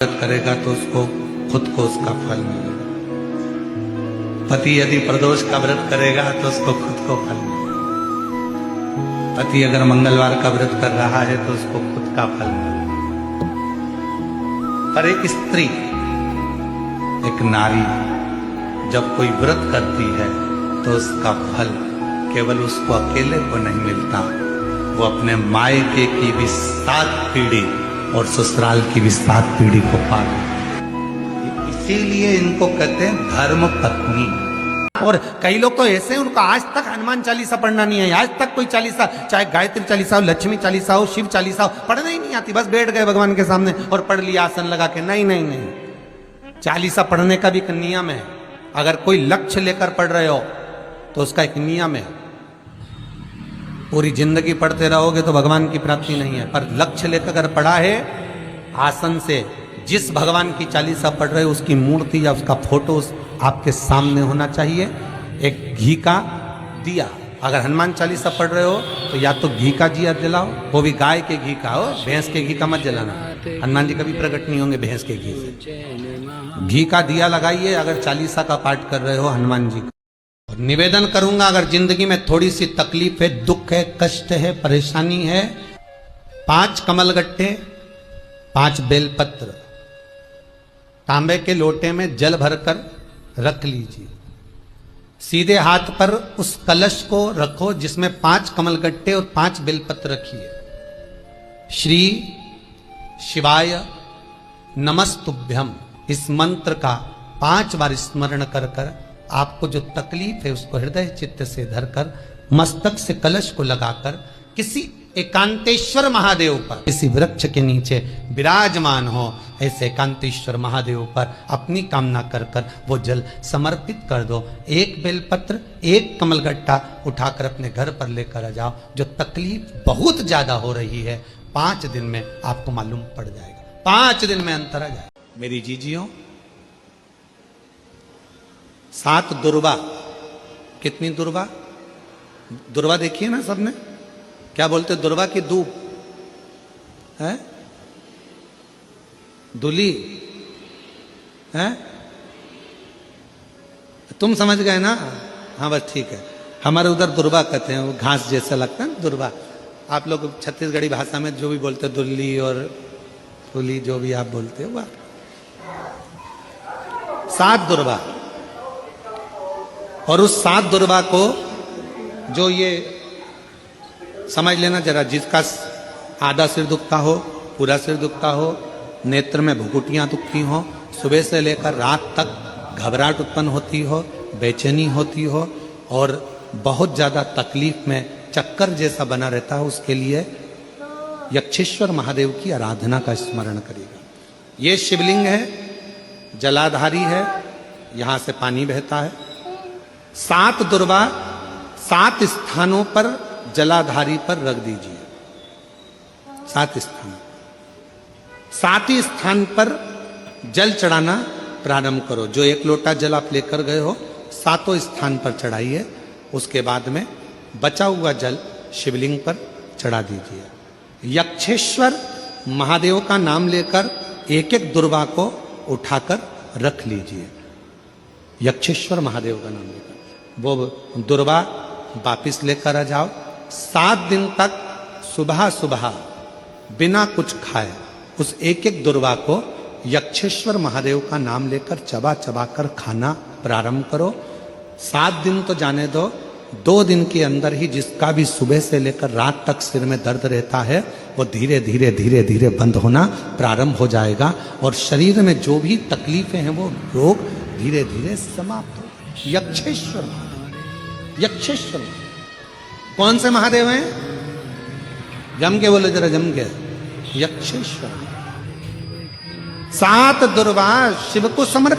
करेगा तो उसको खुद को उसका फल मिलेगा। पति यदि प्रदोष का व्रत करेगा तो उसको खुद को फल मिलेगा। पति अगर मंगलवार का व्रत कर रहा है तो उसको खुद का फल मिलेगा। पर एक स्त्री, एक नारी जब कोई व्रत करती है तो उसका फल केवल उसको अकेले को नहीं मिलता, वो अपने मायके की भी 7 पीढ़ी और ससुराल की भी 7 पीढ़ी को पार। इसीलिए इनको कहते हैं धर्म पत्नी। और कई लोग तो ऐसे हैं, उनको आज तक हनुमान चालीसा पढ़ना नहीं है। आज तक कोई चालीसा, चाहे गायत्री चालीसा हो, लक्ष्मी चालीसा हो, शिव चालीसा हो, पढ़ना ही नहीं आती। बस बैठ गए भगवान के सामने और पढ़ लिया आसन लगा के। नहीं नहीं नहीं, चालीसा पढ़ने का भी एक नियम है। अगर कोई लक्ष्य लेकर पढ़ रहे हो तो उसका एक नियम है। पूरी जिंदगी पढ़ते रहोगे तो भगवान की प्राप्ति नहीं है। पर लक्ष्य लेकर अगर पढ़ा है, आसन से जिस भगवान की चालीसा पढ़ रहे हो उसकी मूर्ति या उसका फोटो आपके सामने होना चाहिए। एक घी का दिया, अगर हनुमान चालीसा पढ़ रहे हो तो या तो घी का दिया जलाओ, वो भी गाय के घी का हो, भैंस के घी का मत जलाना। हनुमान जी कभी प्रकट नहीं होंगे भैंस के घी से। घी का दिया लगाइए अगर चालीसा का पाठ कर रहे हो हनुमान जी का। और निवेदन करूंगा, अगर जिंदगी में थोड़ी सी तकलीफ है, दुख है, कष्ट है, परेशानी है, 5 कमलगट्टे, 5 बेलपत्र तांबे के लोटे में जल भरकर रख लीजिए। सीधे हाथ पर उस कलश को रखो जिसमें 5 कमलगट्टे और 5 बेलपत्र रखिए। श्री शिवाय नमस्तुभ्यम, इस मंत्र का 5 बार स्मरण कर कर आपको जो तकलीफ है उसको हृदय चित्त से धरकर मस्तक से कलश को लगाकर किसी एकांतेश्वर महादेव पर, किसी वृक्ष के नीचे विराजमान हो, ऐसे एकांतेश्वर महादेव पर अपनी कामना कर कर वो जल समर्पित कर दो। 1 बेलपत्र, 1 कमलगट्टा उठाकर अपने घर पर लेकर आ जाओ। जो तकलीफ बहुत ज्यादा हो रही है 5 दिन में आपको मालूम पड़ जाएगा। 5 दिन में अंतर आ जाएगा। मेरी जीजियों, 7 दुर्वा। कितनी दुर्वा? दुर्वा देखिए ना सबने, क्या बोलते? दुर्वा की दूब है, दुली है। तुम समझ गए ना? हाँ बस ठीक है। हमारे उधर दुर्वा कहते हैं, वो घास जैसा लगता है दुर्वा। आप लोग छत्तीसगढ़ी भाषा में जो भी बोलते हैं, दुल्ली और फुली, जो भी आप बोलते हो। 7 दुर्वा। और उस 7 दुर्वा को, जो ये समझ लेना जरा, जिसका आधा सिर दुखता हो, पूरा सिर दुखता हो, नेत्र में भुकुटियां दुखती हो, सुबह से लेकर रात तक घबराहट उत्पन्न होती हो, बेचैनी होती हो और बहुत ज्यादा तकलीफ में चक्कर जैसा बना रहता है, उसके लिए यक्षेश्वर महादेव की आराधना का स्मरण करिएगा। ये शिवलिंग है, जलाधारी है, यहां से पानी बहता है। 7 दुर्वा 7 स्थानों पर जलाधारी पर रख दीजिए। 7 स्थान, 7 ही स्थान पर जल चढ़ाना प्रारंभ करो। जो 1 लोटा जल आप लेकर गए हो 7 स्थान पर चढ़ाइए। उसके बाद में बचा हुआ जल शिवलिंग पर चढ़ा दीजिए। यक्षेश्वर महादेव का नाम लेकर 1-1 दुर्वा को उठाकर रख लीजिए। यक्षेश्वर महादेव का नाम लेकर वो दुर्वा वापिस लेकर आ जाओ। 7 दिन तक सुबह सुबह बिना कुछ खाए उस 1-1 दुर्वा को यक्षेश्वर महादेव का नाम लेकर चबा चबा कर खाना प्रारंभ करो। 7 दिन तो जाने दो, 2 दिन के अंदर ही जिसका भी सुबह से लेकर रात तक सिर में दर्द रहता है वो धीरे धीरे धीरे धीरे बंद होना प्रारंभ हो जाएगा और शरीर में जो भी तकलीफें हैं वो रोग धीरे धीरे समाप्त हो। यक्षेश्वर महादेव, यक्षेश्वर कौन से महादेव हैं? जम के बोलो जरा, जम के। यक्षेश्वर। 7 दुर्वा शिव को समर्पित